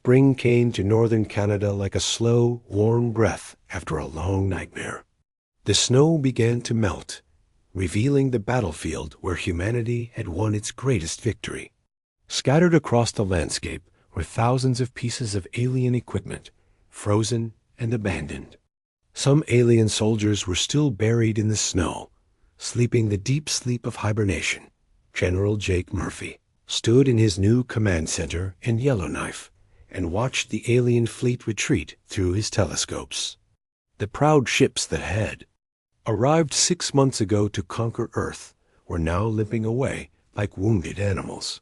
Spring came to northern Canada like a slow, warm breath after a long nightmare. The snow began to melt, revealing the battlefield where humanity had won its greatest victory. Scattered across the landscape were thousands of pieces of alien equipment, frozen and abandoned. Some alien soldiers were still buried in the snow, sleeping the deep sleep of hibernation. General Jake Murphy stood in his new command center in Yellowknife and watched the alien fleet retreat through his telescopes. The proud ships that had arrived 6 months ago to conquer Earth were now limping away like wounded animals.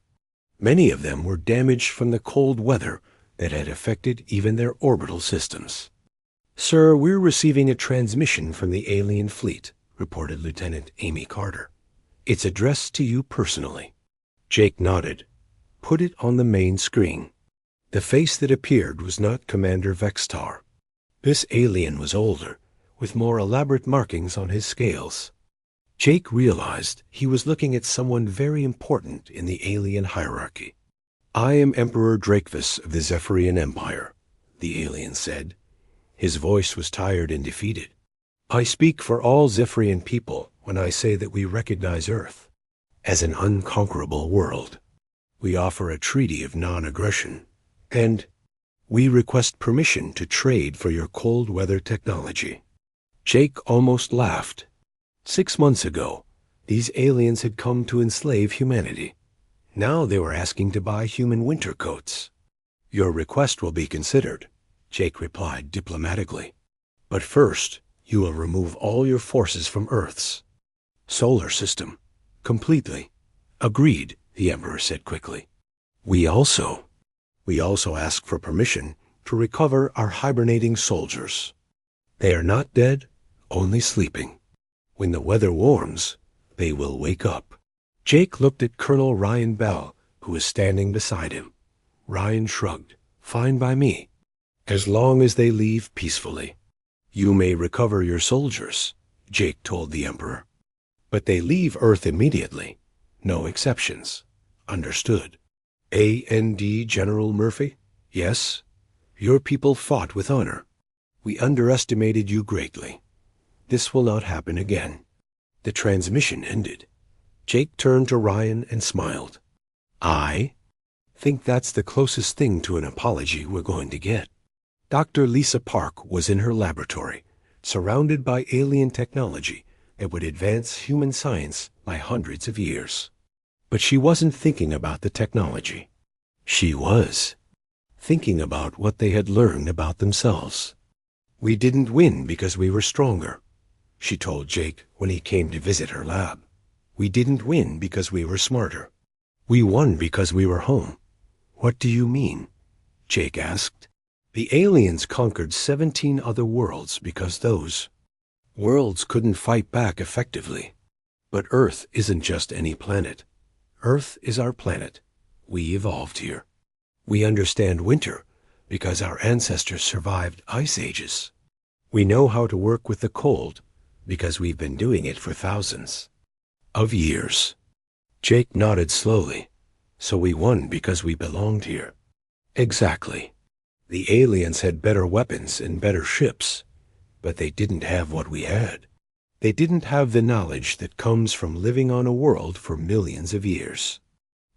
Many of them were damaged from the cold weather that had affected even their orbital systems. "Sir, we're receiving a transmission from the alien fleet," reported Lieutenant Amy Carter. "It's addressed to you personally." Jake nodded. "Put it on the main screen." The face that appeared was not Commander Vextar. This alien was older, with more elaborate markings on his scales. Jake realized he was looking at someone very important in the alien hierarchy. "I am Emperor Drakvis of the Zephyrian Empire," the alien said. His voice was tired and defeated. "I speak for all Zephyrian people when I say that we recognize Earth as an unconquerable world. We offer a treaty of non-aggression, and we request permission to trade for your cold weather technology." Jake almost laughed. 6 months ago, these aliens had come to enslave humanity. Now they were asking to buy human winter coats. "Your request will be considered," Jake replied diplomatically. "But first, you will remove all your forces from Earth's solar system. Completely." "Agreed," the Emperor said quickly. We also ask for permission to recover our hibernating soldiers. They are not dead, only sleeping. When the weather warms, they will wake up." Jake looked at Colonel Ryan Bell, who was standing beside him. Ryan shrugged. "Fine by me, as long as they leave peacefully." "You may recover your soldiers," Jake told the Emperor. "But they leave Earth immediately. No exceptions." "Understood." "A.N.D. General Murphy?" "Yes. Your people fought with honor. We underestimated you greatly. This will not happen again." The transmission ended. Jake turned to Ryan and smiled. "I think that's the closest thing to an apology we're going to get." Dr. Lisa Park was in her laboratory, surrounded by alien technology that would advance human science by hundreds of years. But she wasn't thinking about the technology. She was thinking about what they had learned about themselves. "We didn't win because we were stronger," she told Jake when he came to visit her lab. "We didn't win because we were smarter. We won because we were home." "What do you mean?" Jake asked. "The aliens conquered 17 other worlds because those worlds couldn't fight back effectively. But Earth isn't just any planet. Earth is our planet. We evolved here. We understand winter because our ancestors survived ice ages. We know how to work with the cold because we've been doing it for thousands of years." Jake nodded slowly. "So we won because we belonged here." "Exactly. The aliens had better weapons and better ships, but they didn't have what we had. They didn't have the knowledge that comes from living on a world for millions of years."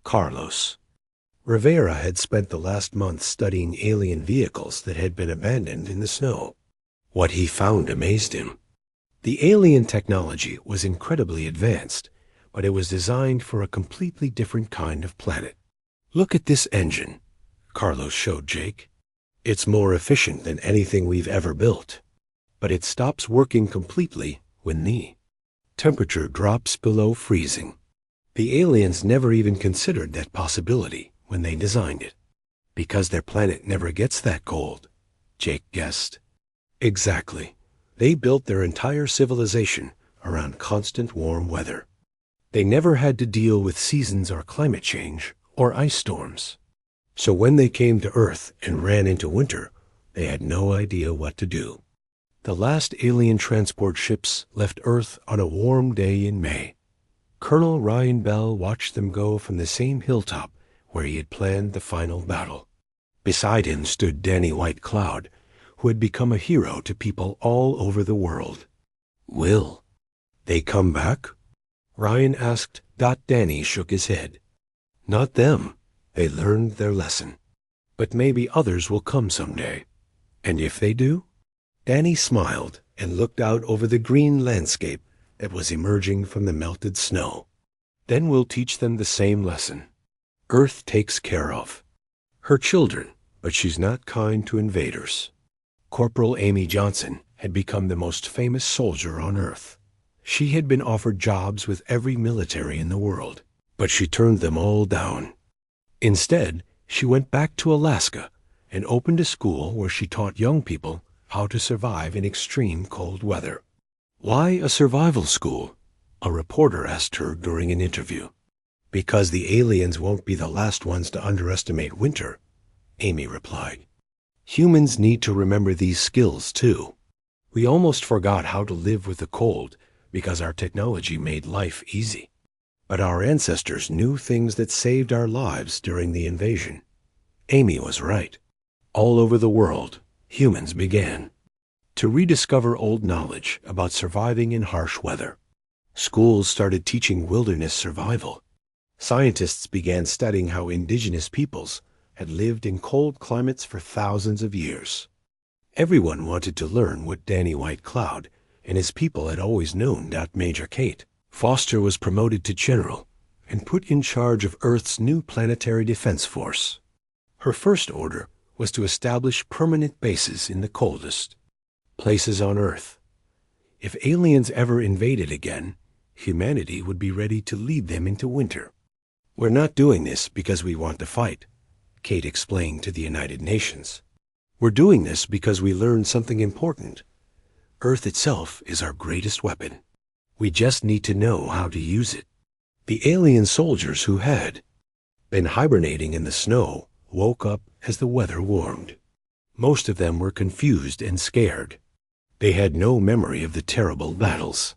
Carlos Rivera had spent the last month studying alien vehicles that had been abandoned in the snow. What he found amazed him. The alien technology was incredibly advanced, but it was designed for a completely different kind of planet. "Look at this engine," Carlos showed Jake. "It's more efficient than anything we've ever built, but it stops working completely when the temperature drops below freezing. The aliens never even considered that possibility when they designed it, because their planet never gets that cold," Jake guessed. "Exactly. They built their entire civilization around constant warm weather. They never had to deal with seasons or climate change or ice storms. So when they came to Earth and ran into winter, they had no idea what to do." The last alien transport ships left Earth on a warm day in May. Colonel Ryan Bell watched them go from the same hilltop where he had planned the final battle. Beside him stood Danny White Cloud, who had become a hero to people all over the world. "Will they come back?" Ryan asked. Danny shook his head. "Not them. They learned their lesson. But maybe others will come someday. And if they do?" Danny smiled and looked out over the green landscape that was emerging from the melted snow. "Then we'll teach them the same lesson. Earth takes care of her children, but she's not kind to invaders." Corporal Amy Johnson had become the most famous soldier on Earth. She had been offered jobs with every military in the world, but she turned them all down. Instead, she went back to Alaska and opened a school where she taught young people how to survive in extreme cold weather. "Why a survival school?" a reporter asked her during an interview. "Because the aliens won't be the last ones to underestimate winter," Amy replied. "Humans need to remember these skills too. We almost forgot how to live with the cold because our technology made life easy. But our ancestors knew things that saved our lives during the invasion." Amy was right. All over the world, humans began to rediscover old knowledge about surviving in harsh weather. Schools started teaching wilderness survival. Scientists began studying how indigenous peoples had lived in cold climates for thousands of years. Everyone wanted to learn what Danny White Cloud and his people had always known. Major Kate Foster was promoted to general and put in charge of Earth's new planetary defense force. Her first order was to establish permanent bases in the coldest places on Earth. If aliens ever invaded again, humanity would be ready to lead them into winter. "We're not doing this because we want to fight," Kate explained to the United Nations. "We're doing this because we learned something important. Earth itself is our greatest weapon. We just need to know how to use it." The alien soldiers who had been hibernating in the snow woke up as the weather warmed. Most of them were confused and scared. They had no memory of the terrible battles.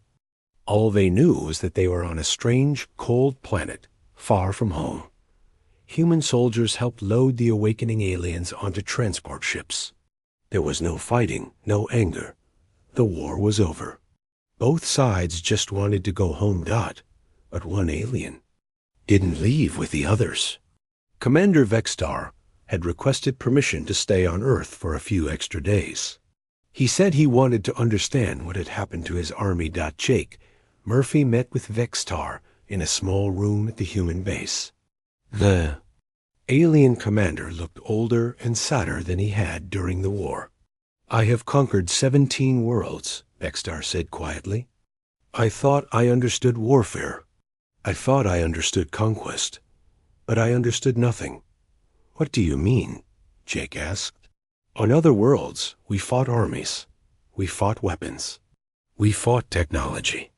All they knew was that they were on a strange, cold planet, far from home. Human soldiers helped load the awakening aliens onto transport ships. There was no fighting, no anger. The war was over. Both sides just wanted to go home. But one alien didn't leave with the others. Commander Vextar had requested permission to stay on Earth for a few extra days. He said he wanted to understand what had happened to his army. Jake Murphy met with Vextar in a small room at the human base. The alien commander looked older and sadder than he had during the war. "I have conquered 17 worlds," Vextar said quietly. "I thought I understood warfare. I thought I understood conquest. But I understood nothing." "What do you mean?" Jake asked. "On other worlds, we fought armies. We fought weapons. We fought technology.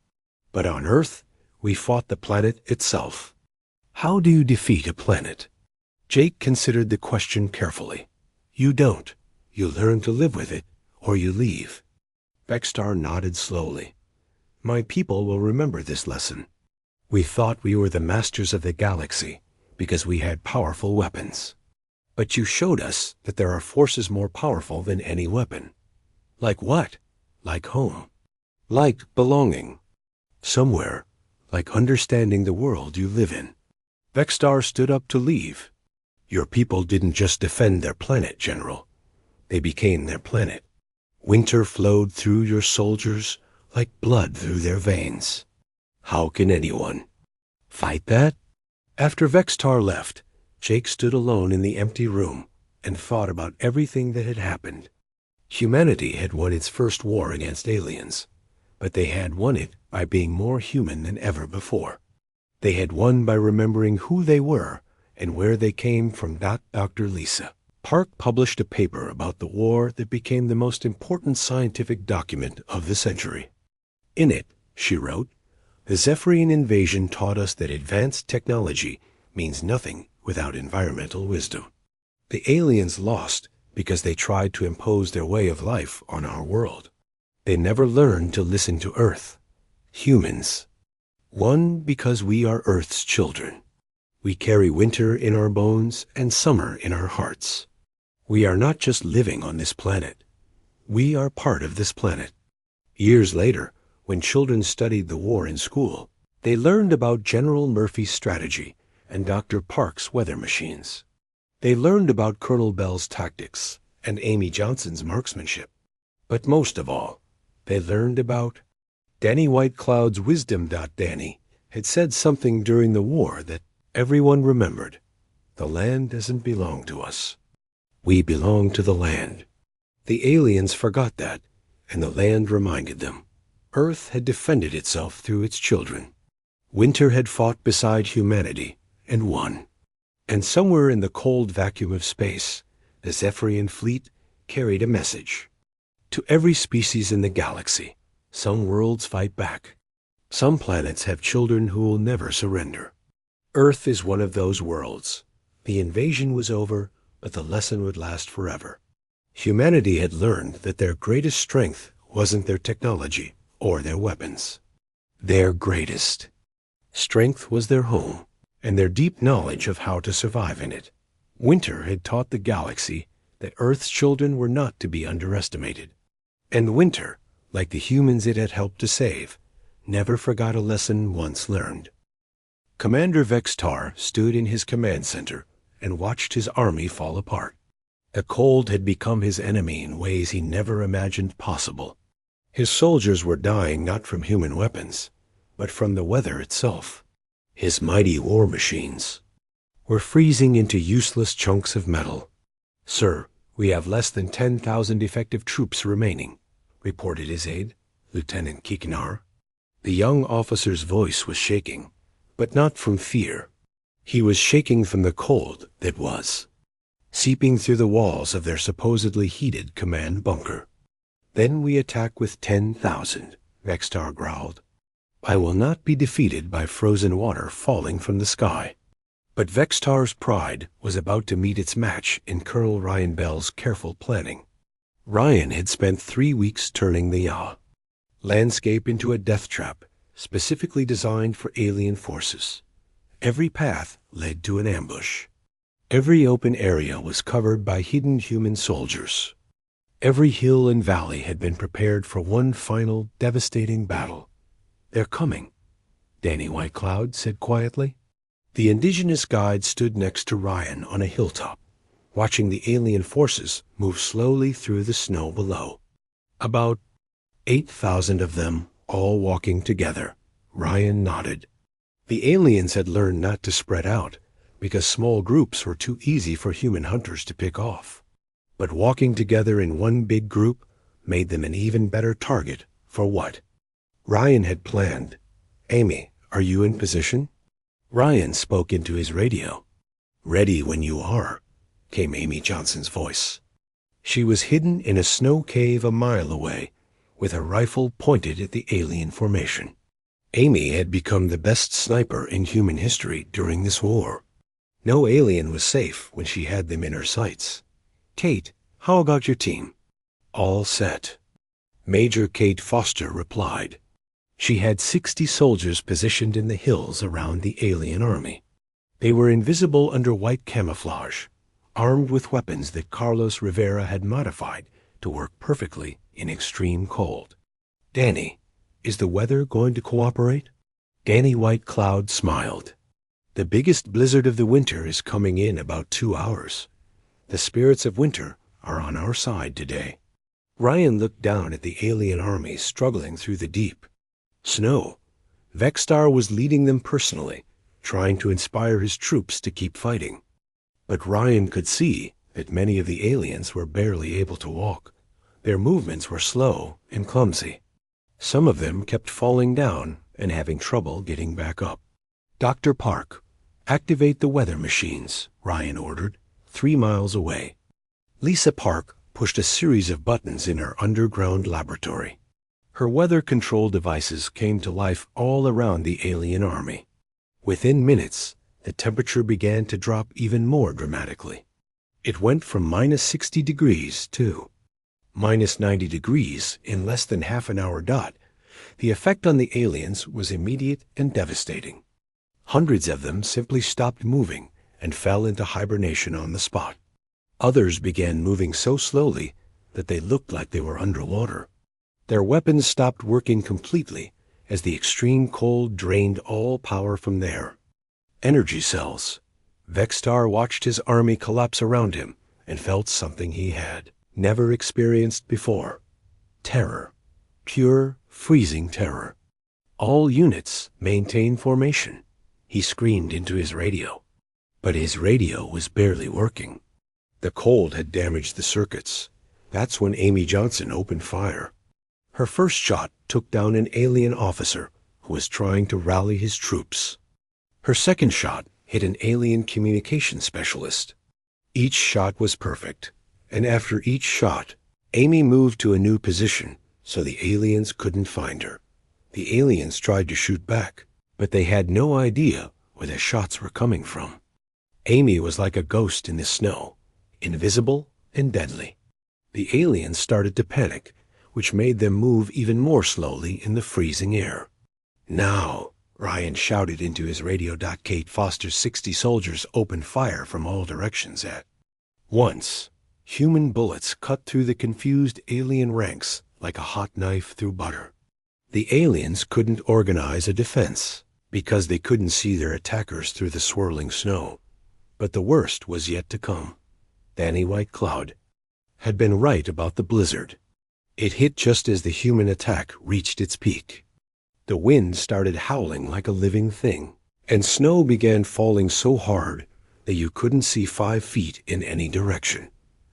But on Earth, we fought the planet itself." "How do you defeat a planet?" Jake considered the question carefully. "You don't. You learn to live with it, or you leave." Vextar nodded slowly. "My people will remember this lesson. We thought we were the masters of the galaxy because we had powerful weapons. But you showed us that there are forces more powerful than any weapon." "Like what?" "Like home. Like belonging. Somewhere. Like understanding the world you live in." Vextar stood up to leave. "Your people didn't just defend their planet, General. They became their planet. Winter flowed through your soldiers like blood through their veins. How can anyone fight that?" After Vextar left, Jake stood alone in the empty room and thought about everything that had happened. Humanity had won its first war against aliens, but they had won it by being more human than ever before. They had won by remembering who they were and where they came from. Dr. Lisa Park published a paper about the war that became the most important scientific document of the century. In it, she wrote, "The Zephyrian invasion taught us that advanced technology means nothing without environmental wisdom. The aliens lost because they tried to impose their way of life on our world. They never learned to listen to Earth. Humans won because we are Earth's children. We carry winter in our bones and summer in our hearts. We are not just living on this planet. We are part of this planet. Years later, when children studied the war in school, they learned about General Murphy's strategy and Dr. Park's weather machines. They learned about Colonel Bell's tactics and Amy Johnson's marksmanship. But most of all, they learned about Danny White Cloud's wisdom. Danny had said something during the war that everyone remembered. The land doesn't belong to us. We belong to the land. The aliens forgot that, and the land reminded them. Earth had defended itself through its children. Winter had fought beside humanity and won. And somewhere in the cold vacuum of space, the Zephyrian fleet carried a message. To every species in the galaxy, some worlds fight back. Some planets have children who will never surrender. Earth is one of those worlds. The invasion was over, but the lesson would last forever. Humanity had learned that their greatest strength wasn't their technology or their weapons. Their greatest strength was their home and their deep knowledge of how to survive in it. Winter had taught the galaxy that Earth's children were not to be underestimated. And Winter, like the humans it had helped to save, never forgot a lesson once learned. Commander Vextar stood in his command center and watched his army fall apart. The cold had become his enemy in ways he never imagined possible. His soldiers were dying not from human weapons, but from the weather itself. His mighty war machines were freezing into useless chunks of metal. "Sir, we have less than 10,000 effective troops remaining," reported his aide, Lieutenant Kikinar. The young officer's voice was shaking, but not from fear. He was shaking from the cold that was seeping through the walls of their supposedly heated command bunker. "Then we attack with 10,000, Vextar growled. "I will not be defeated by frozen water falling from the sky." But Vextar's pride was about to meet its match in Colonel Ryan Bell's careful planning. Ryan had spent 3 weeks turning the landscape into a death trap specifically designed for alien forces. Every path led to an ambush. Every open area was covered by hidden human soldiers. Every hill and valley had been prepared for one final devastating battle. "They're coming," Danny White Cloud said quietly. The indigenous guide stood next to Ryan on a hilltop, watching the alien forces move slowly through the snow below. About 8,000 of them, all walking together. Ryan nodded. The aliens had learned not to spread out, because small groups were too easy for human hunters to pick off. But walking together in one big group made them an even better target for what Ryan had planned. "Amy, are you in position?" Ryan spoke into his radio. "Ready when you are," came Amy Johnson's voice. She was hidden in a snow cave a mile away, with her rifle pointed at the alien formation. Amy had become the best sniper in human history during this war. No alien was safe when she had them in her sights. "Kate, how about your team?" "All set," Major Kate Foster replied. She had 60 soldiers positioned in the hills around the alien army. They were invisible under white camouflage, armed with weapons that Carlos Rivera had modified to work perfectly in extreme cold. "Danny, is the weather going to cooperate?" Danny White Cloud smiled. "The biggest blizzard of the winter is coming in about 2 hours. The spirits of winter are on our side today." Ryan looked down at the alien army struggling through the deep snow. Vextar was leading them personally, trying to inspire his troops to keep fighting. But Ryan could see that many of the aliens were barely able to walk. Their movements were slow and clumsy. Some of them kept falling down and having trouble getting back up. "Dr. Park, activate the weather machines," Ryan ordered, 3 miles away. Lisa Park pushed a series of buttons in her underground laboratory. Her weather control devices came to life all around the alien army. Within minutes, the temperature began to drop even more dramatically. It went from -60 degrees to -90 degrees in less than half an hour. The effect on the aliens was immediate and devastating. Hundreds of them simply stopped moving and fell into hibernation on the spot. Others began moving so slowly that they looked like they were underwater. Their weapons stopped working completely as the extreme cold drained all power from there. Energy cells. Vextar watched his army collapse around him and felt something he had never experienced before. Terror. Pure, freezing terror. All units maintain formation. He screamed into his radio. But his radio was barely working. The cold had damaged the circuits. That's when Amy Johnson opened fire. Her first shot took down an alien officer who was trying to rally his troops. Her second shot hit an alien communication specialist. Each shot was perfect, and after each shot, Amy moved to a new position so the aliens couldn't find her. The aliens tried to shoot back, but they had no idea where the shots were coming from. Amy was like a ghost in the snow, invisible and deadly. The aliens started to panic, which made them move even more slowly in the freezing air. Now, Ryan shouted into his radio. Kate Foster's 60 soldiers opened fire from all directions at once. Human bullets cut through the confused alien ranks like a hot knife through butter. The aliens couldn't organize a defense because they couldn't see their attackers through the swirling snow. But the worst was yet to come. Danny White Cloud had been right about the blizzard. It hit just as the human attack reached its peak. The wind started howling like a living thing, and snow began falling so hard that you couldn't see 5 feet in any direction.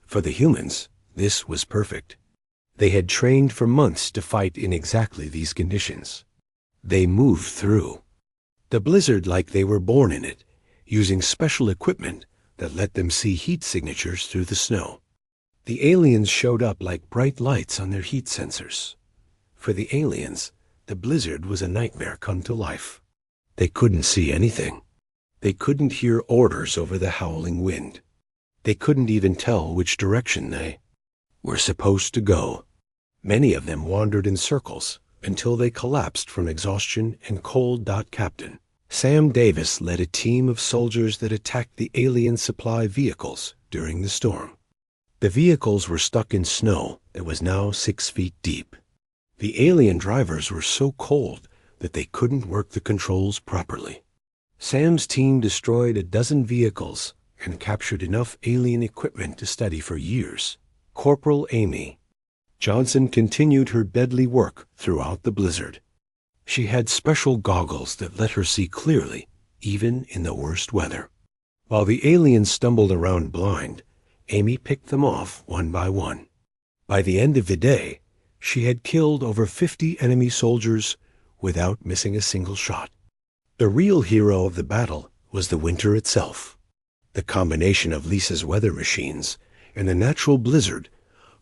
For the humans, this was perfect. They had trained for months to fight in exactly these conditions. They moved through the blizzard like they were born in it, using special equipment that let them see heat signatures through the snow. The aliens showed up like bright lights on their heat sensors. For the aliens, the blizzard was a nightmare come to life. They couldn't see anything. They couldn't hear orders over the howling wind. They couldn't even tell which direction they were supposed to go. Many of them wandered in circles until they collapsed from exhaustion and cold. Captain Sam Davis led a team of soldiers that attacked the alien supply vehicles during the storm. The vehicles were stuck in snow that was now 6 feet deep. The alien drivers were so cold that they couldn't work the controls properly. Sam's team destroyed a dozen vehicles and captured enough alien equipment to study for years. Corporal Amy Johnson continued her deadly work throughout the blizzard. She had special goggles that let her see clearly, even in the worst weather. While the aliens stumbled around blind, Amy picked them off one by one. By the end of the day, she had killed over 50 enemy soldiers without missing a single shot. The real hero of the battle was the winter itself. The combination of Lisa's weather machines and the natural blizzard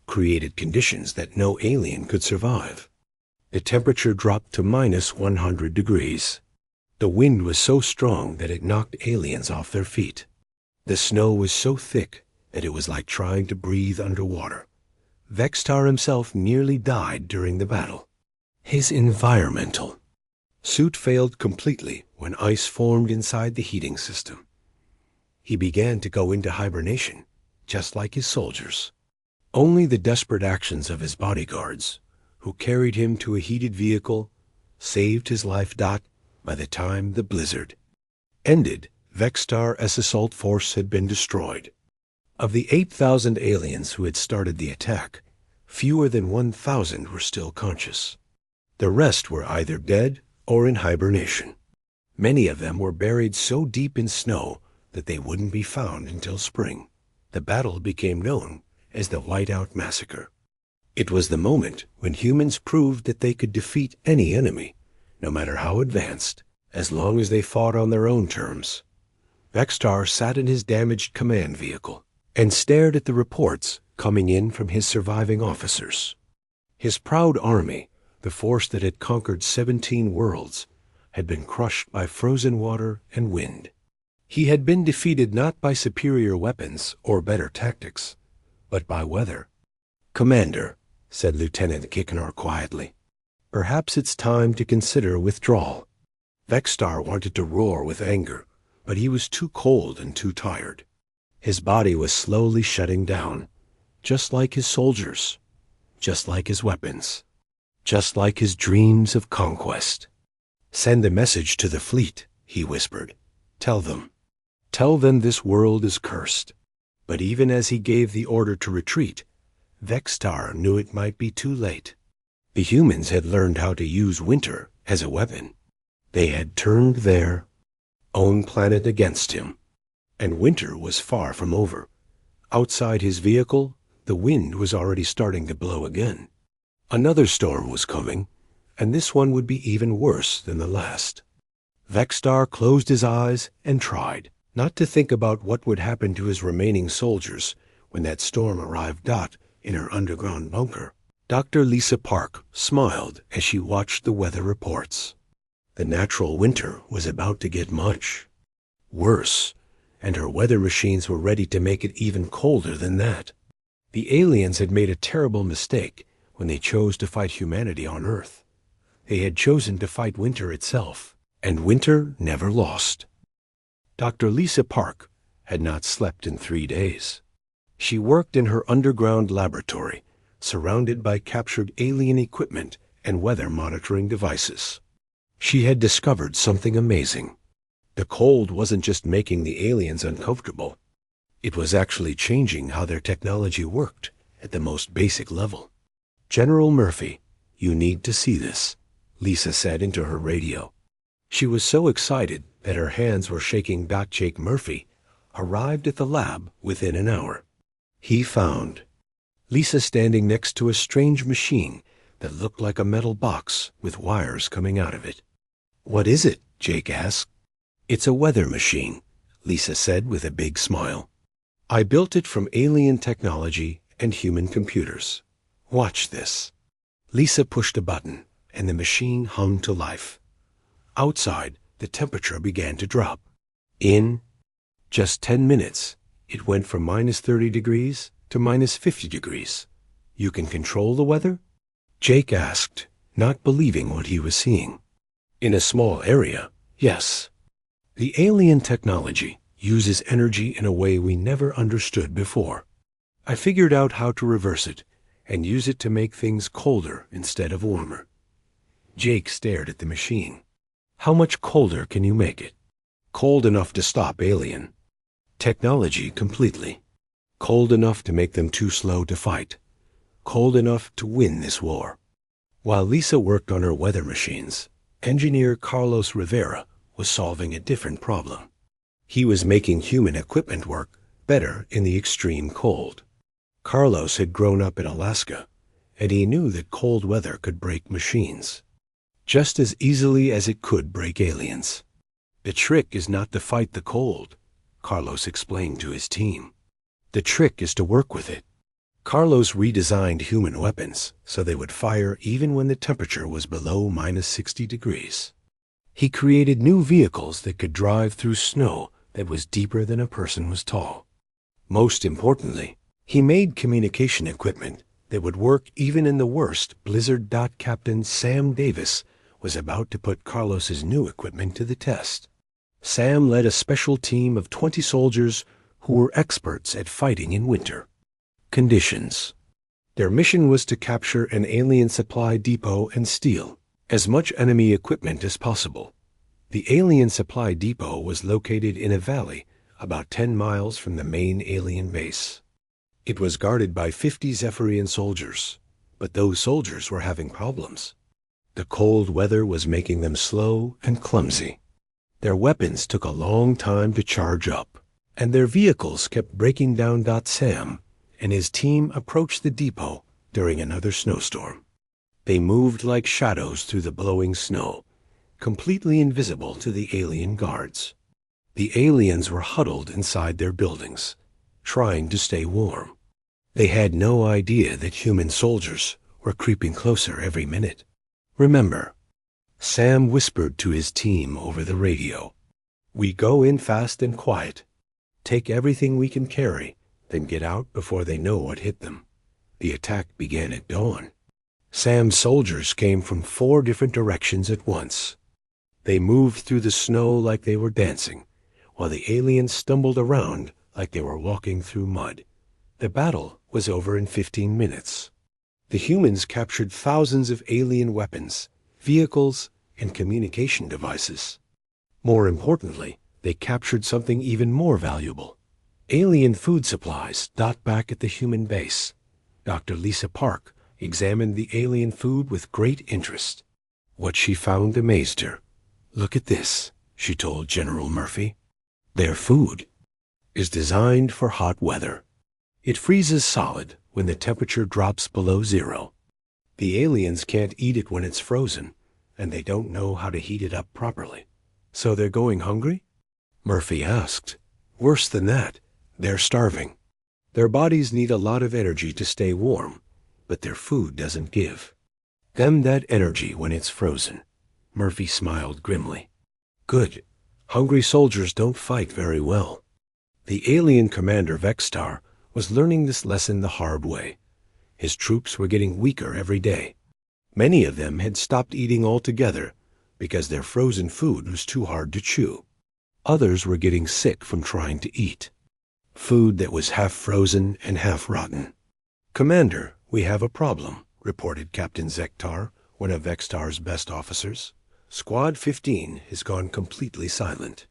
created conditions that no alien could survive. The temperature dropped to -100 degrees. The wind was so strong that it knocked aliens off their feet. The snow was so thick that it was like trying to breathe underwater. Vextar himself nearly died during the battle. His environmental suit failed completely when ice formed inside the heating system. He began to go into hibernation, just like his soldiers. Only the desperate actions of his bodyguards, who carried him to a heated vehicle, saved his life. By the time the blizzard ended, Vextar's assault force had been destroyed. Of the 8,000 aliens who had started the attack, fewer than 1,000 were still conscious. The rest were either dead or in hibernation. Many of them were buried so deep in snow that they wouldn't be found until spring. The battle became known as the Whiteout Massacre. It was the moment when humans proved that they could defeat any enemy, no matter how advanced, as long as they fought on their own terms. Vextar sat in his damaged command vehicle and stared at the reports coming in from his surviving officers. His proud army, the force that had conquered 17 worlds, had been crushed by frozen water and wind. He had been defeated not by superior weapons or better tactics, but by weather. "Commander," said Lieutenant Kickenar quietly, "perhaps it's time to consider withdrawal." Vextar wanted to roar with anger, but he was too cold and too tired. His body was slowly shutting down, just like his soldiers, just like his weapons, just like his dreams of conquest. "Send a message to the fleet," he whispered. Tell them this world is cursed." But even as he gave the order to retreat, Vextar knew it might be too late. The humans had learned how to use winter as a weapon. They had turned their own planet against him, and winter was far from over. Outside his vehicle, the wind was already starting to blow again. Another storm was coming, and this one would be even worse than the last. Vextar closed his eyes and tried not to think about what would happen to his remaining soldiers when that storm arrived. In her underground bunker, Dr. Lisa Park smiled as she watched the weather reports. The natural winter was about to get much worse, and her weather machines were ready to make it even colder than that. The aliens had made a terrible mistake when they chose to fight humanity on Earth. They had chosen to fight winter itself, and winter never lost. Dr. Lisa Park had not slept in 3 days. She worked in her underground laboratory, surrounded by captured alien equipment and weather monitoring devices. She had discovered something amazing. The cold wasn't just making the aliens uncomfortable. It was actually changing how their technology worked at the most basic level. "General Murphy, you need to see this," Lisa said into her radio. She was so excited that her hands were shaking. Jake Murphy arrived at the lab within an hour. He found Lisa standing next to a strange machine that looked like a metal box with wires coming out of it. "What is it?" Jake asked. "It's a weather machine," Lisa said with a big smile. "I built it from alien technology and human computers. Watch this." Lisa pushed a button, and the machine hummed to life. Outside, the temperature began to drop. In just 10 minutes, it went from -30 degrees to -50 degrees. "You can control the weather?" Jake asked, not believing what he was seeing. "In a small area, yes. The alien technology uses energy in a way we never understood before. I figured out how to reverse it and use it to make things colder instead of warmer." Jake stared at the machine. "How much colder can you make it?" "Cold enough to stop alien technology completely. Cold enough to make them too slow to fight. Cold enough to win this war." While Lisa worked on her weather machines, engineer Carlos Rivera was solving a different problem. He was making human equipment work better in the extreme cold. Carlos had grown up in Alaska, and he knew that cold weather could break machines just as easily as it could break aliens. "The trick is not to fight the cold," Carlos explained to his team. "The trick is to work with it." Carlos redesigned human weapons so they would fire even when the temperature was below -60 degrees. He created new vehicles that could drive through snow that was deeper than a person was tall. Most importantly, he made communication equipment that would work even in the worst blizzard. Captain Sam Davis was about to put Carlos's new equipment to the test. Sam led a special team of 20 soldiers who were experts at fighting in winter conditions. Their mission was to capture an alien supply depot and steal as much enemy equipment as possible. The alien supply depot was located in a valley about 10 miles from the main alien base. It was guarded by 50 Zephyrian soldiers, but those soldiers were having problems. The cold weather was making them slow and clumsy. Their weapons took a long time to charge up, and their vehicles kept breaking down. Sam and his team approached the depot during another snowstorm. They moved like shadows through the blowing snow, completely invisible to the alien guards. The aliens were huddled inside their buildings, trying to stay warm. They had no idea that human soldiers were creeping closer every minute. "Remember," Sam whispered to his team over the radio, "we go in fast and quiet. Take everything we can carry, then get out before they know what hit them." The attack began at dawn. Sam's soldiers came from 4 different directions at once. They moved through the snow like they were dancing, while the aliens stumbled around like they were walking through mud. The battle was over in 15 minutes. The humans captured thousands of alien weapons, vehicles, and communication devices. More importantly, they captured something even more valuable: alien food supplies docked back at the human base. Dr. Lisa Park examined the alien food with great interest. What she found amazed her. "Look at this," she told General Murphy. "Their food is designed for hot weather. It freezes solid when the temperature drops below zero. The aliens can't eat it when it's frozen, and they don't know how to heat it up properly. So they're going hungry?" Murphy asked. "Worse than that, they're starving. Their bodies need a lot of energy to stay warm, but their food doesn't give them that energy when it's frozen." Murphy smiled grimly. "Good. Hungry soldiers don't fight very well." The alien commander Vexstar was learning this lesson the hard way. His troops were getting weaker every day. Many of them had stopped eating altogether because their frozen food was too hard to chew. Others were getting sick from trying to eat food that was half frozen and half rotten. "Commander, we have a problem," reported Captain Zektar, one of Vexstar's best officers. "Squad 15 has gone completely silent.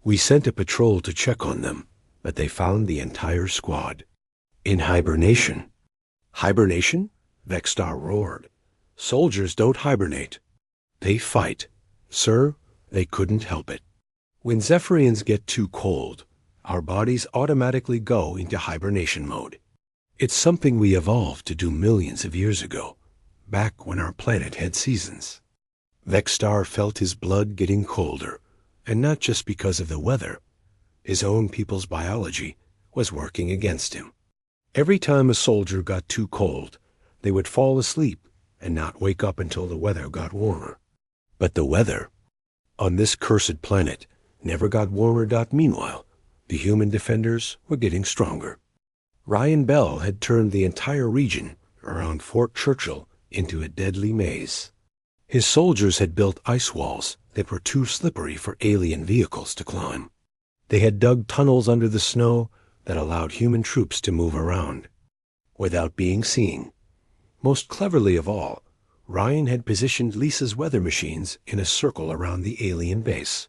We sent a patrol to check on them, but they found the entire squad in hibernation." "Hibernation?" Vexstar roared. "Soldiers don't hibernate. They fight. Sir, they couldn't help it. When Zephyrians get too cold, our bodies automatically go into hibernation mode. It's something we evolved to do millions of years ago, back when our planet had seasons." Vexstar felt his blood getting colder, and not just because of the weather. His own people's biology was working against him. Every time a soldier got too cold, they would fall asleep and not wake up until the weather got warmer. But the weather on this cursed planet never got warmer. Meanwhile, the human defenders were getting stronger. Ryan Bell had turned the entire region around Fort Churchill into a deadly maze. His soldiers had built ice walls that were too slippery for alien vehicles to climb. They had dug tunnels under the snow that allowed human troops to move around without being seen. Most cleverly of all, Ryan had positioned Lisa's weather machines in a circle around the alien base.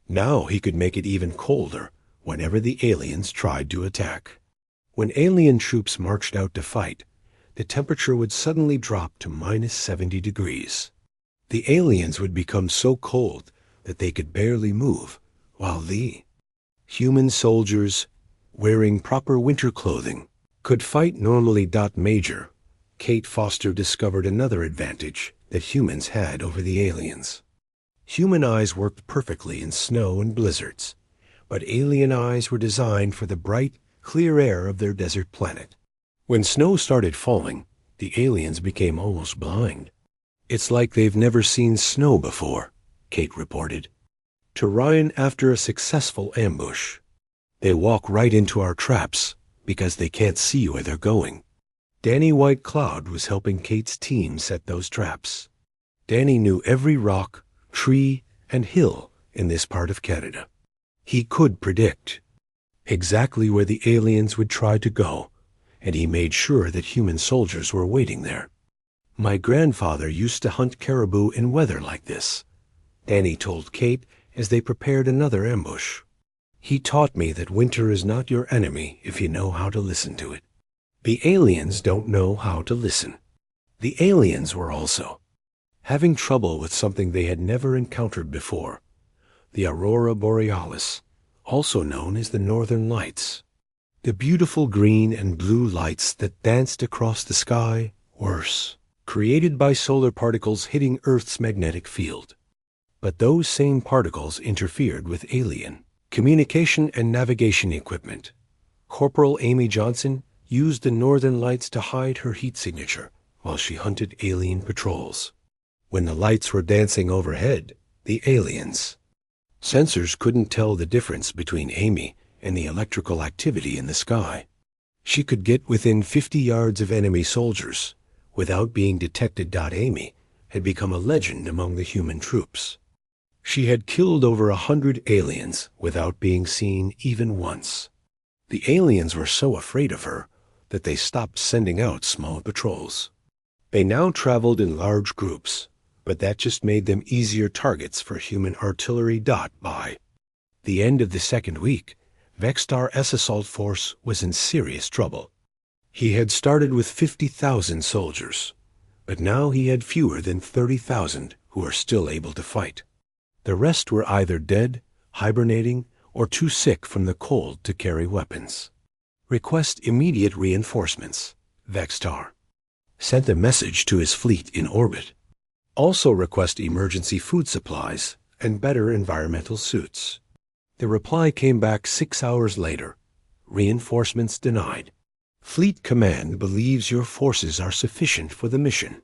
Now he could make it even colder whenever the aliens tried to attack. When alien troops marched out to fight, the temperature would suddenly drop to minus 70 degrees. The aliens would become so cold that they could barely move, while the human soldiers, wearing proper winter clothing, could fight normally. Major Kate Foster discovered another advantage that humans had over the aliens. Human eyes worked perfectly in snow and blizzards, but alien eyes were designed for the bright, clear air of their desert planet. When snow started falling, the aliens became almost blind. "It's like they've never seen snow before," Kate reported to Ryan after a successful ambush. "They walk right into our traps because they can't see where they're going." Danny White Cloud was helping Kate's team set those traps. Danny knew every rock, tree, and hill in this part of Canada. He could predict exactly where the aliens would try to go, and he made sure that human soldiers were waiting there. "My grandfather used to hunt caribou in weather like this," Danny told Kate as they prepared another ambush. "He taught me that winter is not your enemy if you know how to listen to it." The aliens don't know how to listen. The aliens were also having trouble with something they had never encountered before: the aurora borealis, also known as the northern lights. The beautiful green and blue lights that danced across the sky were created by solar particles hitting Earth's magnetic field. But those same particles interfered with alien communication and navigation equipment. Corporal Amy Johnson used the northern lights to hide her heat signature while she hunted alien patrols. When the lights were dancing overhead, the aliens' sensors couldn't tell the difference between Amy and the electrical activity in the sky. She could get within 50 yards of enemy soldiers without being detected. Amy had become a legend among the human troops. She had killed over 100 aliens without being seen even once. The aliens were so afraid of her that they stopped sending out small patrols. They now traveled in large groups, but that just made them easier targets for human artillery. By the end of the second week, Vexstar's assault force was in serious trouble. He had started with 50,000 soldiers, but now he had fewer than 30,000 who were still able to fight. The rest were either dead, hibernating, or too sick from the cold to carry weapons. Request immediate reinforcements, Vexstar sent a message to his fleet in orbit. Also request emergency food supplies and better environmental suits. The reply came back 6 hours later. Reinforcements denied. Fleet Command believes your forces are sufficient for the mission.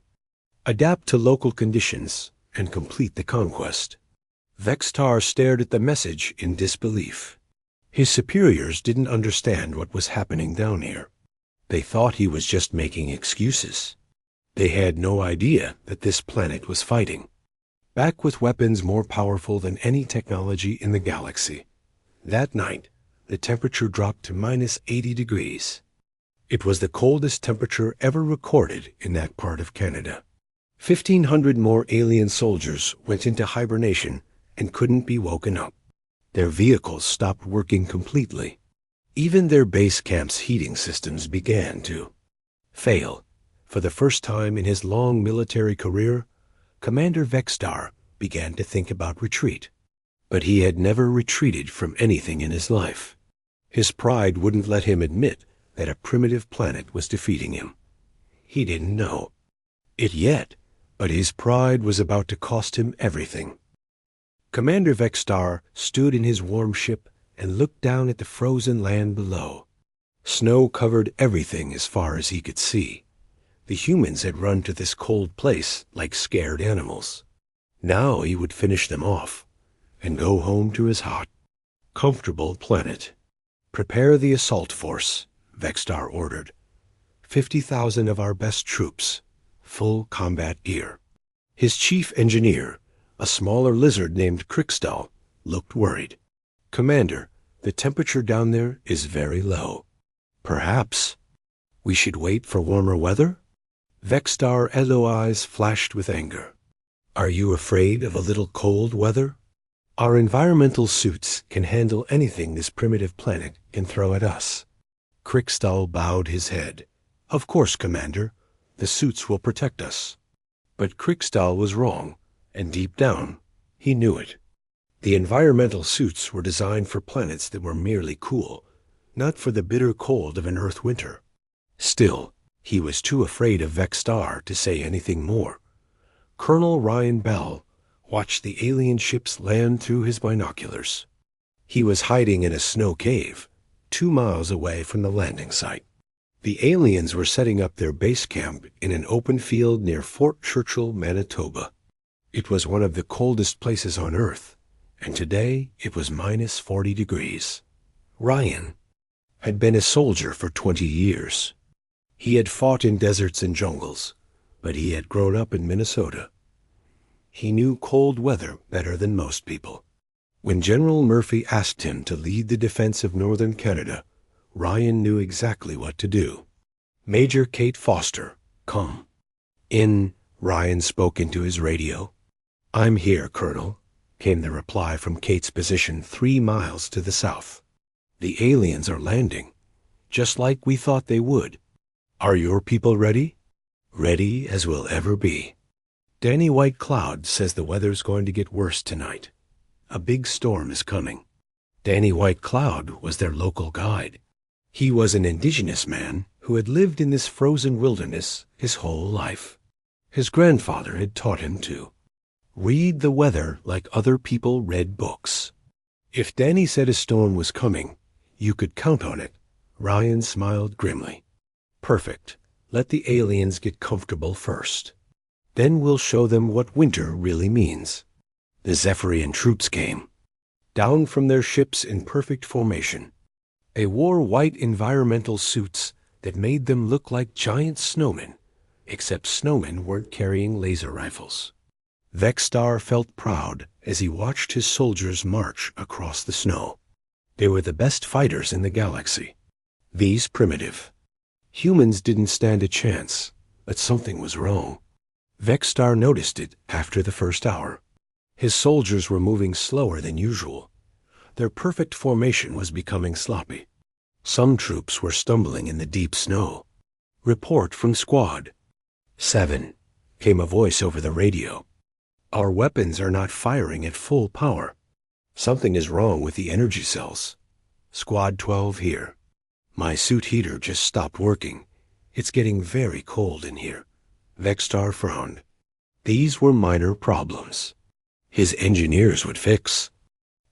Adapt to local conditions and complete the conquest. Vexstar stared at the message in disbelief. His superiors didn't understand what was happening down here. They thought he was just making excuses. They had no idea that this planet was fighting, back with weapons more powerful than any technology in the galaxy. That night, the temperature dropped to -80 degrees. It was the coldest temperature ever recorded in that part of Canada. 1,500 more alien soldiers went into hibernation and couldn't be woken up. Their vehicles stopped working completely. Even their base camp's heating systems began to fail. For the first time in his long military career, Commander Vexstar began to think about retreat. But he had never retreated from anything in his life. His pride wouldn't let him admit that a primitive planet was defeating him. He didn't know it yet, but his pride was about to cost him everything. Commander Vexstar stood in his warm ship and looked down at the frozen land below. Snow covered everything as far as he could see. The humans had run to this cold place like scared animals. Now he would finish them off and go home to his hot, comfortable planet. Prepare the assault force, Vexstar ordered. 50,000 of our best troops, full combat gear. His chief engineer, a smaller lizard named Crickstal, looked worried. Commander, the temperature down there is very low. Perhaps we should wait for warmer weather? Vexstar's yellow eyes flashed with anger. Are you afraid of a little cold weather? Our environmental suits can handle anything this primitive planet can throw at us. Crickstal bowed his head. Of course, Commander. The suits will protect us. But Crickstal was wrong, and deep down, he knew it. The environmental suits were designed for planets that were merely cool, not for the bitter cold of an Earth winter. Still, he was too afraid of Vexstar to say anything more. Colonel Ryan Bell watched the alien ships land through his binoculars. He was hiding in a snow cave, 2 miles away from the landing site. The aliens were setting up their base camp in an open field near Fort Churchill, Manitoba. It was one of the coldest places on Earth, and today it was -40 degrees. Ryan had been a soldier for 20 years. He had fought in deserts and jungles, but he had grown up in Minnesota. He knew cold weather better than most people. When General Murphy asked him to lead the defense of northern Canada, Ryan knew exactly what to do. Major Kate Foster, come in, Ryan spoke into his radio. I'm here, Colonel, came the reply from Kate's position 3 miles to the south. The aliens are landing, just like we thought they would. Are your people ready? Ready as we'll ever be. Danny White Cloud says the weather's going to get worse tonight. A big storm is coming. Danny White Cloud was their local guide. He was an indigenous man who had lived in this frozen wilderness his whole life. His grandfather had taught him to read the weather like other people read books. If Danny said a storm was coming, you could count on it. Ryan smiled grimly. Perfect. Let the aliens get comfortable first. Then we'll show them what winter really means. The Zephyrian troops came, down from their ships in perfect formation. They wore white environmental suits that made them look like giant snowmen, except snowmen weren't carrying laser rifles. Vexstar felt proud as he watched his soldiers march across the snow. They were the best fighters in the galaxy, These primitive. Humans didn't stand a chance, but something was wrong. Vexstar noticed it after the first hour. His soldiers were moving slower than usual. Their perfect formation was becoming sloppy. Some troops were stumbling in the deep snow. Report from Squad 7, came a voice over the radio. Our weapons are not firing at full power. Something is wrong with the energy cells. Squad 12 here. My suit heater just stopped working. It's getting very cold in here. Vexstar frowned. These were minor problems. His engineers would fix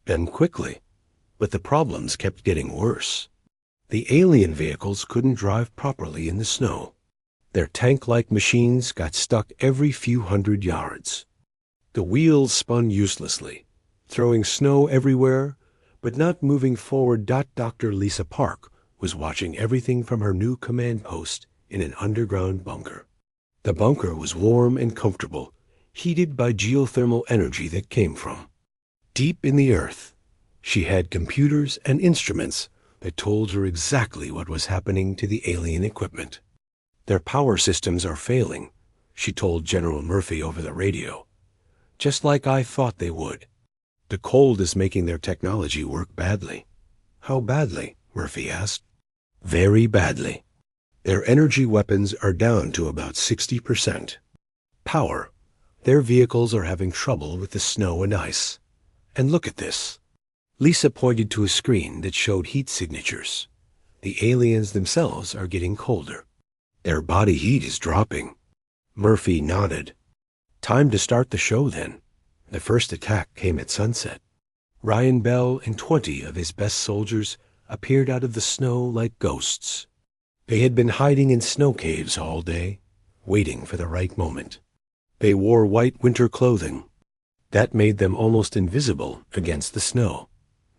them quickly, but the problems kept getting worse. The alien vehicles couldn't drive properly in the snow. Their tank-like machines got stuck every few hundred yards. The wheels spun uselessly, throwing snow everywhere, but not moving forward. Dr. Lisa Park was watching everything from her new command post in an underground bunker. The bunker was warm and comfortable, heated by geothermal energy that came from deep in the earth. She had computers and instruments that told her exactly what was happening to the alien equipment. Their power systems are failing, she told General Murphy over the radio. Just like I thought they would. The cold is making their technology work badly. How badly? Murphy asked. Very badly. Their energy weapons are down to about 60%. Power. Their vehicles are having trouble with the snow and ice. And look at this. Lisa pointed to a screen that showed heat signatures. The aliens themselves are getting colder. Their body heat is dropping. Murphy nodded. Time to start the show then. The first attack came at sunset. Ryan Bell and 20 of his best soldiers appeared out of the snow like ghosts. They had been hiding in snow caves all day, waiting for the right moment. They wore white winter clothing. That made them almost invisible against the snow.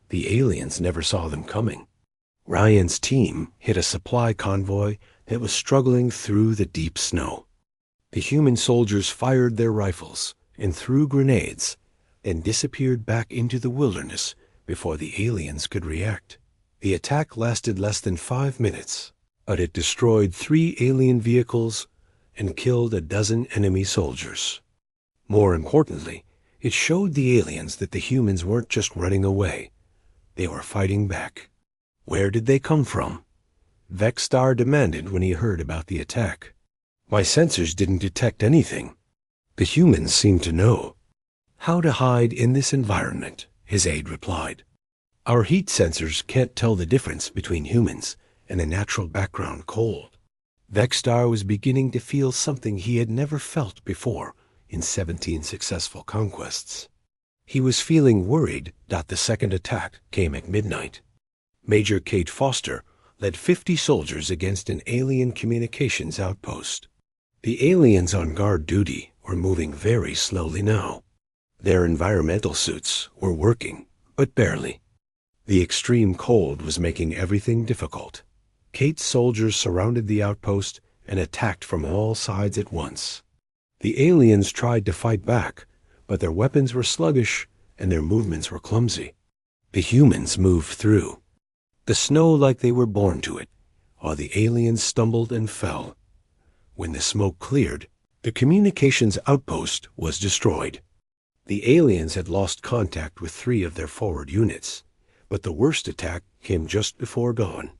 The aliens never saw them coming. Ryan's team hit a supply convoy that was struggling through the deep snow. The human soldiers fired their rifles and threw grenades, and disappeared back into the wilderness before the aliens could react. The attack lasted less than 5 minutes, but it destroyed 3 alien vehicles and killed a dozen enemy soldiers. More importantly, it showed the aliens that the humans weren't just running away. They were fighting back. Where did they come from? Vexstar demanded when he heard about the attack. My sensors didn't detect anything. The humans seemed to know how to hide in this environment, his aide replied. Our heat sensors can't tell the difference between humans and a natural background cold. Vexstar was beginning to feel something he had never felt before in 17 successful conquests. He was feeling worried that the second attack came at midnight. Major Kate Foster led 50 soldiers against an alien communications outpost. The aliens on guard duty were moving very slowly now. Their environmental suits were working, but barely. The extreme cold was making everything difficult. Kate's soldiers surrounded the outpost and attacked from all sides at once. The aliens tried to fight back, but their weapons were sluggish and their movements were clumsy. The humans moved through the snow like they were born to it, while the aliens stumbled and fell. When the smoke cleared, the communications outpost was destroyed. The aliens had lost contact with 3 of their forward units, but the worst attack came just before dawn.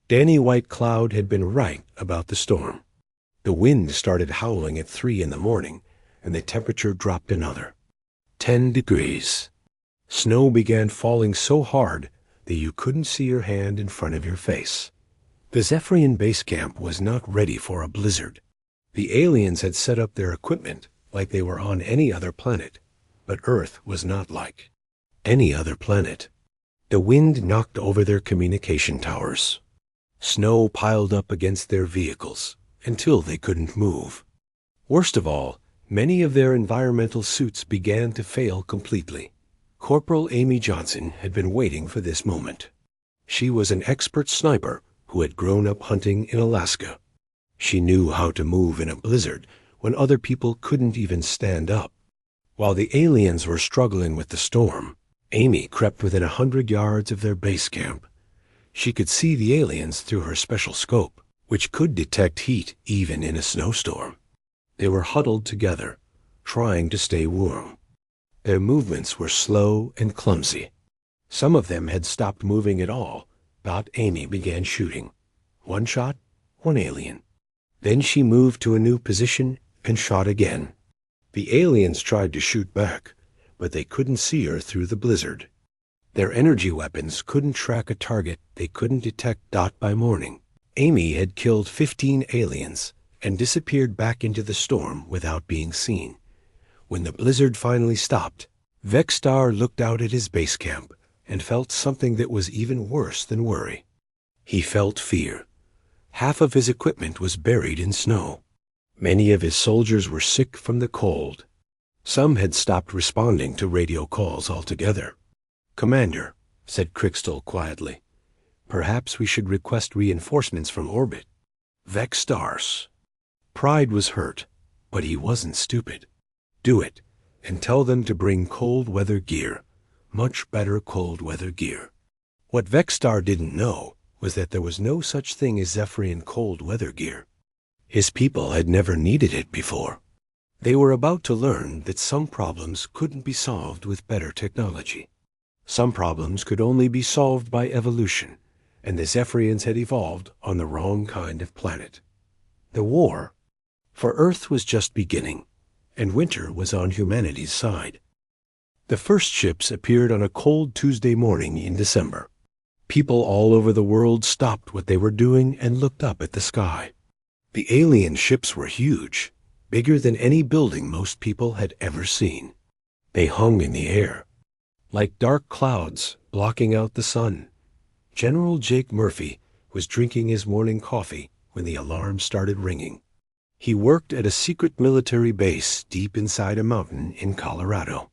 Danny White Cloud had been right about the storm. The wind started howling at 3 in the morning, and the temperature dropped another 10 degrees. Snow began falling so hard that you couldn't see your hand in front of your face. The Zephyrian base camp was not ready for a blizzard. The aliens had set up their equipment like they were on any other planet, but Earth was not like any other planet. The wind knocked over their communication towers. Snow piled up against their vehicles until they couldn't move. Worst of all, many of their environmental suits began to fail completely. Corporal Amy Johnson had been waiting for this moment. She was an expert sniper who had grown up hunting in Alaska. She knew how to move in a blizzard when other people couldn't even stand up. While the aliens were struggling with the storm, Amy crept within 100 yards of their base camp. She could see the aliens through her special scope, which could detect heat even in a snowstorm. They were huddled together, trying to stay warm. Their movements were slow and clumsy. Some of them had stopped moving at all, but Amy began shooting. One shot, one alien. Then she moved to a new position and shot again. The aliens tried to shoot back, but they couldn't see her through the blizzard. Their energy weapons couldn't track a target they couldn't detect. By morning, Amy had killed 15 aliens and disappeared back into the storm without being seen. When the blizzard finally stopped, Vexstar looked out at his base camp and felt something that was even worse than worry. He felt fear. Half of his equipment was buried in snow. Many of his soldiers were sick from the cold. Some had stopped responding to radio calls altogether. "Commander," said Crystal quietly, "perhaps we should request reinforcements from orbit." Vexstars. Pride was hurt, but he wasn't stupid. "Do it, and tell them to bring cold weather gear. Much better cold weather gear." What Vexstar didn't know was that there was no such thing as Zephyrian cold weather gear. His people had never needed it before. They were about to learn that some problems couldn't be solved with better technology. Some problems could only be solved by evolution, and the Zephyrians had evolved on the wrong kind of planet. The war for Earth was just beginning, and winter was on humanity's side. The first ships appeared on a cold Tuesday morning in December. People all over the world stopped what they were doing and looked up at the sky. The alien ships were huge, bigger than any building most people had ever seen. They hung in the air, like dark clouds blocking out the sun. General Jake Murphy was drinking his morning coffee when the alarm started ringing. He worked at a secret military base deep inside a mountain in Colorado.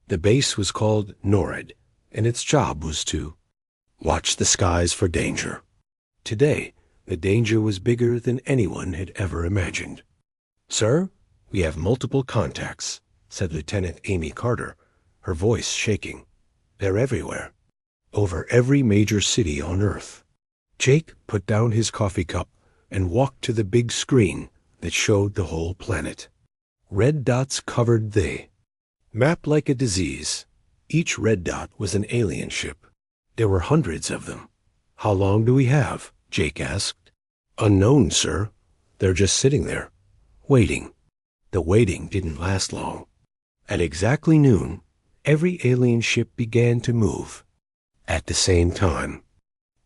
The base was called NORAD, and its job was to watch the skies for danger. Today, the danger was bigger than anyone had ever imagined. "Sir, we have multiple contacts," said Lieutenant Amy Carter, her voice shaking. "They're everywhere, over every major city on Earth." Jake put down his coffee cup and walked to the big screen that showed the whole planet. Red dots covered the map like a disease. Each red dot was an alien ship. There were hundreds of them. "How long do we have?" Jake asked. "Unknown, sir. They're just sitting there, waiting." The waiting didn't last long. At exactly noon, every alien ship began to move. At the same time,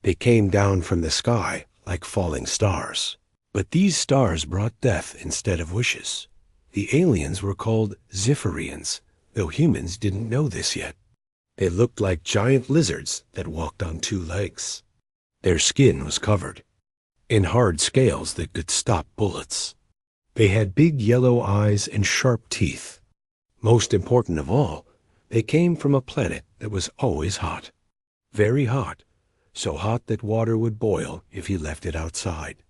they came down from the sky like falling stars. But these stars brought death instead of wishes. The aliens were called Zephyrians, though humans didn't know this yet. They looked like giant lizards that walked on two legs. Their skin was covered in hard scales that could stop bullets. They had big yellow eyes and sharp teeth. Most important of all, they came from a planet that was always hot. Very hot, so hot that water would boil if you left it outside.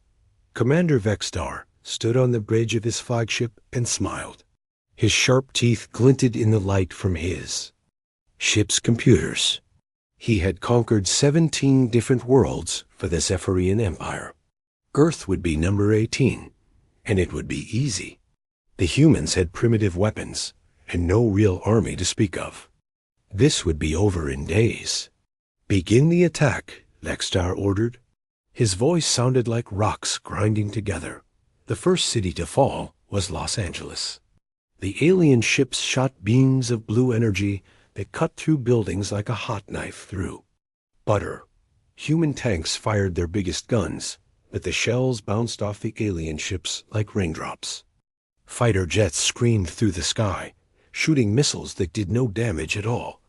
Commander Vexstar stood on the bridge of his flagship and smiled. His sharp teeth glinted in the light from his ship's computers. He had conquered 17 different worlds for the Zephyrian Empire. Earth would be number 18, and it would be easy. The humans had primitive weapons and no real army to speak of. This would be over in days. "Begin the attack," Vexstar ordered. His voice sounded like rocks grinding together. The first city to fall was Los Angeles. The alien ships shot beams of blue energy that cut through buildings like a hot knife through butter. Human tanks fired their biggest guns, but the shells bounced off the alien ships like raindrops. Fighter jets screamed through the sky, shooting missiles that did no damage at all.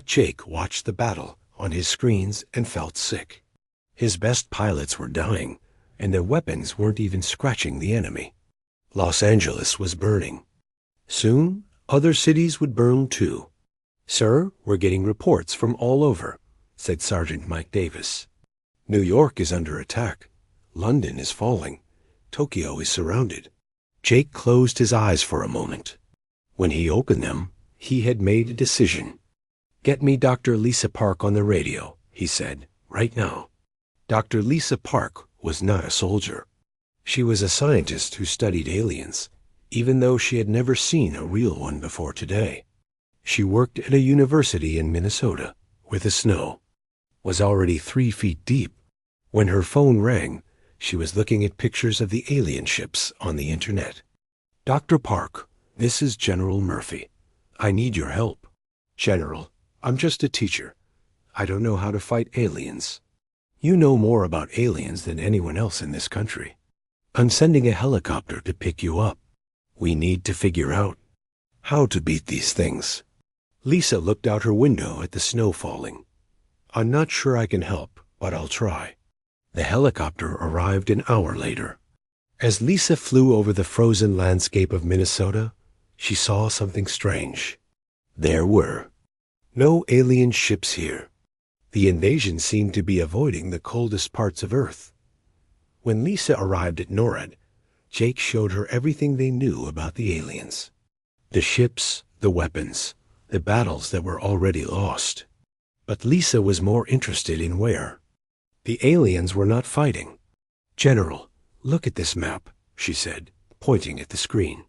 Jake watched the battle on his screens and felt sick. His best pilots were dying, and their weapons weren't even scratching the enemy. Los Angeles was burning. Soon, other cities would burn too. "Sir, we're getting reports from all over," said Sergeant Mike Davis. "New York is under attack. London is falling. Tokyo is surrounded." Jake closed his eyes for a moment. When he opened them, he had made a decision. "Get me Dr. Lisa Park on the radio," he said, "right now." Dr. Lisa Park was not a soldier. She was a scientist who studied aliens, even though she had never seen a real one before today. She worked at a university in Minnesota, where the snow was already 3 feet deep. When her phone rang, she was looking at pictures of the alien ships on the internet. Dr. Park, this is General Murphy. I need your help. General, I'm just a teacher. I don't know how to fight aliens. You know more about aliens than anyone else in this country. I'm sending a helicopter to pick you up. We need to figure out how to beat these things. Lisa looked out her window at the snow falling. I'm not sure I can help, but I'll try. The helicopter arrived an hour later. As Lisa flew over the frozen landscape of Minnesota, she saw something strange. There were no alien ships here. The invasion seemed to be avoiding the coldest parts of Earth. When Lisa arrived at NORAD, Jake showed her everything they knew about the aliens. The ships, the weapons, the battles that were already lost. But Lisa was more interested in where the aliens were not fighting. General, look at this map, she said, pointing at the screen.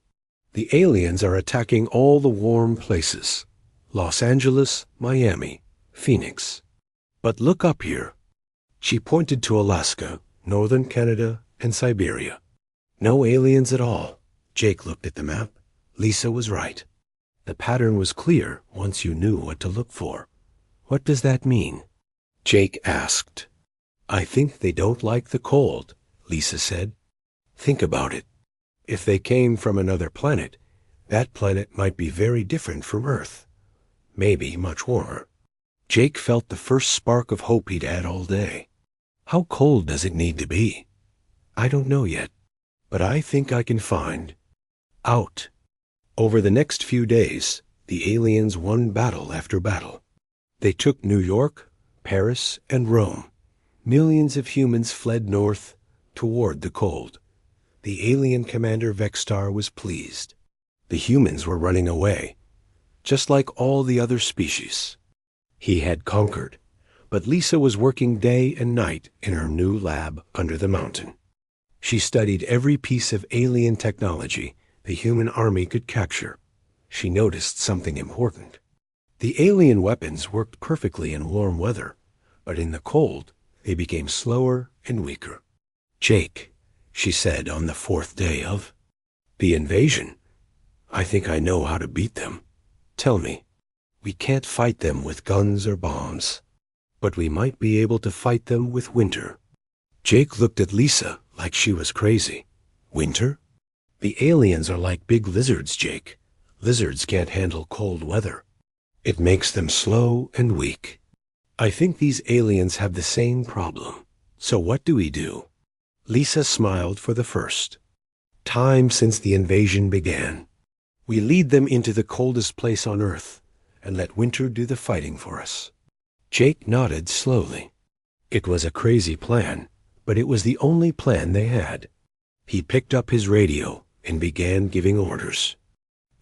The aliens are attacking all the warm places. Los Angeles, Miami, Phoenix. But look up here. She pointed to Alaska, northern Canada, and Siberia. No aliens at all. Jake looked at the map. Lisa was right. The pattern was clear once you knew what to look for. What does that mean? Jake asked. I think they don't like the cold, Lisa said. Think about it. If they came from another planet, that planet might be very different from Earth. Maybe much warmer. Jake felt the first spark of hope he'd had all day. How cold does it need to be? I don't know yet, but I think I can find out. Over the next few days, the aliens won battle after battle. They took New York, Paris, and Rome. Millions of humans fled north toward the cold. The alien commander Vextar was pleased. The humans were running away, just like all the other species. He had conquered, but Lisa was working day and night in her new lab under the mountain. She studied every piece of alien technology the human army could capture. She noticed something important. The alien weapons worked perfectly in warm weather, but in the cold, they became slower and weaker. Jake, she said on the 4th day of the invasion, I think I know how to beat them. Tell me. We can't fight them with guns or bombs, but we might be able to fight them with winter. Jake looked at Lisa like she was crazy. Winter? The aliens are like big lizards, Jake. Lizards can't handle cold weather. It makes them slow and weak. I think these aliens have the same problem. So what do we do? Lisa smiled for the first time since the invasion began. We lead them into the coldest place on Earth and let winter do the fighting for us. Jake nodded slowly. It was a crazy plan, but it was the only plan they had. He picked up his radio and began giving orders.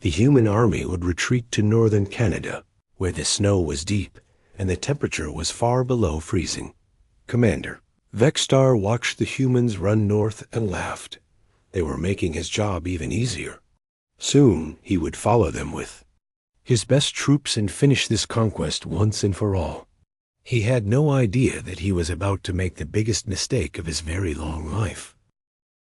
The human army would retreat to northern Canada, where the snow was deep and the temperature was far below freezing. Commander Vextar watched the humans run north and laughed. They were making his job even easier. Soon he would follow them with his best troops and finish this conquest once and for all. He had no idea that he was about to make the biggest mistake of his very long life.